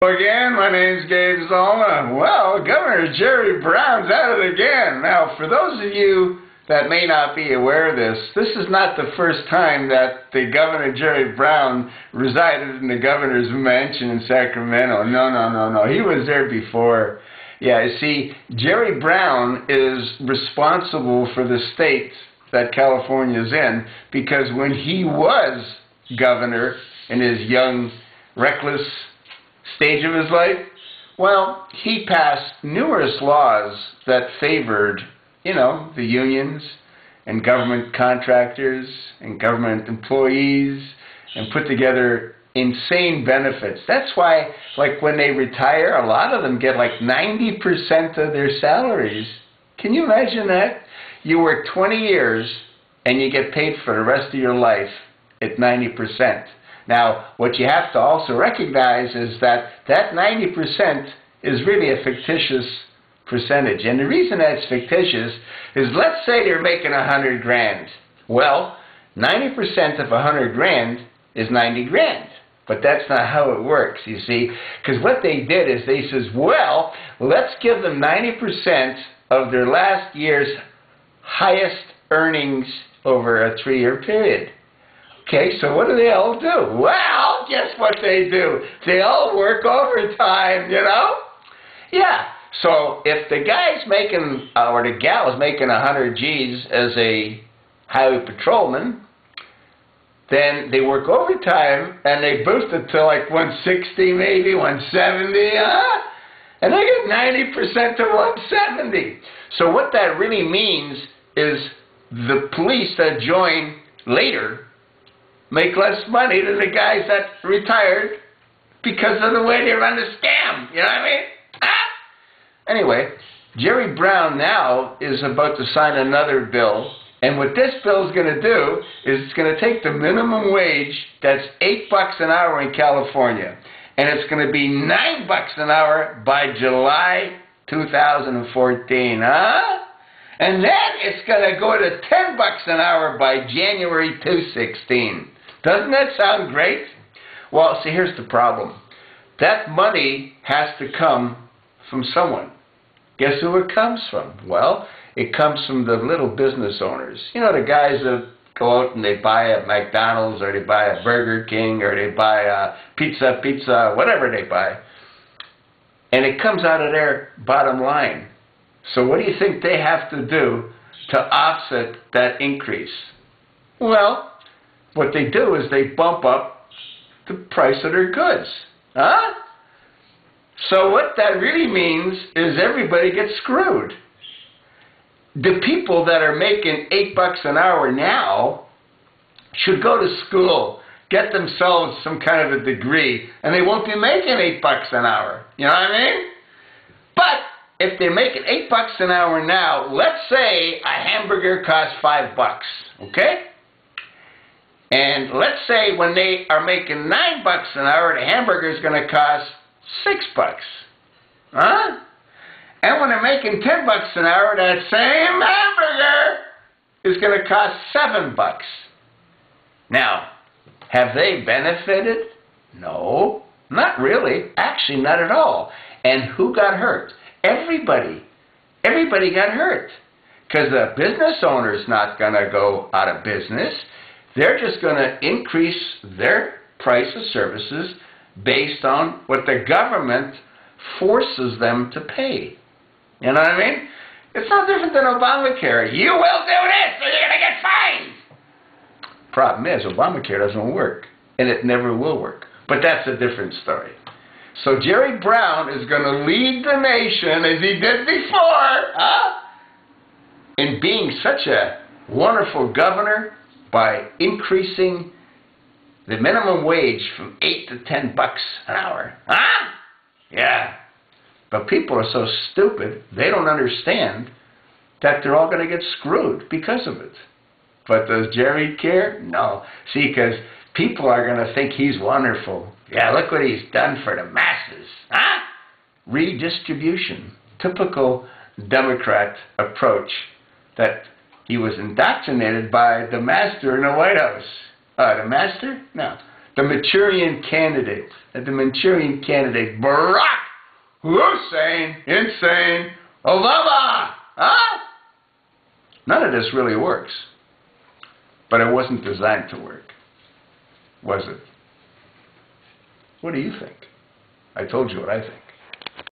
Again, my name's Gabe Zolna. Well, Governor Jerry Brown's at it again. Now, for those of you that may not be aware of this is not the first time that the Governor Jerry Brown resided in the governor's mansion in Sacramento. No. He was there before. Yeah, you see, Jerry Brown is responsible for the state that California's in because when he was governor in his young, reckless stage of his life, well, he passed numerous laws that favored, the unions and government contractors and government employees and put together insane benefits. That's why, like, when they retire, a lot of them get like 90% of their salaries. Can you imagine that? You work 20 years and you get paid for the rest of your life at 90%. Now, what you have to also recognize is that 90% is really a fictitious percentage. And the reason that's fictitious is, let's say they're making 100 grand. Well, 90% of 100 grand is 90 grand. But that's not how it works, you see. Because what they did is they says, well, let's give them 90% of their last year's highest earnings over a 3-year period. Okay, so what do they all do? Well, guess what they do? They all work overtime, Yeah, so if the guy's making, or the gal's making 100 G's as a highway patrolman, then they work overtime and they boost it to like 160 maybe, 170, and they get 90% to 170. So what that really means is the police that join later make less money than the guys that retired because of the way they run the scam. You know what I mean? Anyway, Jerry Brown now is about to sign another bill, and what this bill is going to do is it's going to take the minimum wage that's $8 an hour in California, and it's going to be $9 an hour by July 2014. And then it's going to go to $10 an hour by January 2016. Doesn't that sound great? Well, see, here's the problem. That money has to come from someone. Guess who it comes from? Well, it comes from the little business owners. The guys that go out and they buy a McDonald's, or they buy a Burger King, or they buy a pizza, whatever they buy. And it comes out of their bottom line. So what do you think they have to do to offset that increase? Well, what they do is they bump up the price of their goods. So what that really means is everybody gets screwed. The people that are making $8 an hour now should go to school, get themselves some kind of a degree, and they won't be making $8 an hour. You know what I mean? But if they're making $8 an hour now, let's say a hamburger costs $5, okay? And let's say when they are making $9 an hour, the hamburger is going to cost $6. And when they're making $10 an hour, that same hamburger is going to cost $7. Now, have they benefited? No, not really. Actually, not at all. And who got hurt? Everybody. Everybody got hurt. Because the business owner's not going to go out of business. They're just going to increase their price of services based on what the government forces them to pay. You know what I mean? It's no different than Obamacare. You will do this or you're going to get fined. Problem is, Obamacare doesn't work. And it never will work. But that's a different story. So Jerry Brown is going to lead the nation, as he did before, in being such a wonderful governor by increasing the minimum wage from $8 to $10 an hour. Yeah. But people are so stupid, they don't understand that they're all going to get screwed because of it. But does Jerry care? No. See, because people are going to think he's wonderful. Yeah, look what he's done for the masses. Redistribution. Typical Democrat approach that he was indoctrinated by the master in the White House. The master? No. the Manchurian candidate, Barack Hussein, insane, Obama, huh? None of this really works. But it wasn't designed to work, was it? What do you think? I told you what I think.